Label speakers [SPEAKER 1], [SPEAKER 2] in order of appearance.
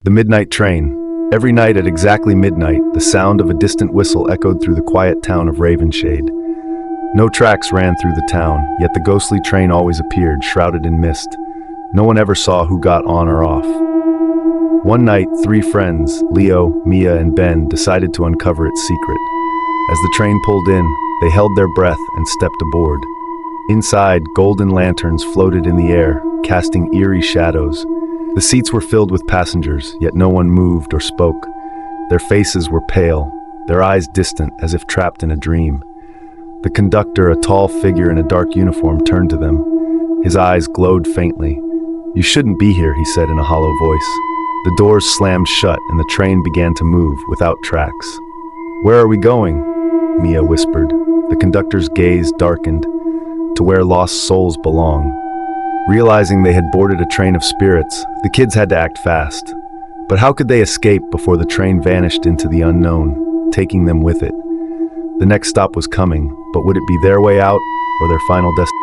[SPEAKER 1] The midnight train. Every night at exactly midnight, the sound of a distant whistle echoed through the quiet town of Ravenshade. No tracks ran through the town, yet the ghostly train always appeared, shrouded in mist. No one ever saw who got on or off. One night, three friends, Leo, Mia, and Ben, decided to uncover its secret. As the train pulled in, they held their breath and stepped aboard. Inside, golden lanterns floated in the air, casting eerie shadows. The seats were filled with passengers, yet no one moved or spoke. Their faces were pale, their eyes distant, as if trapped in a dream. The conductor, a tall figure in a dark uniform, turned to them. His eyes glowed faintly. "You shouldn't be here," he said in a hollow voice. The doors slammed shut and the train began to move without tracks. "Where are we going?" Mia whispered. The conductor's gaze darkened. "To where lost souls belong." Realizing they had boarded a train of spirits, the kids had to act fast. But how could they escape before the train vanished into the unknown, taking them with it? The next stop was coming, but would it be their way out or their final destination?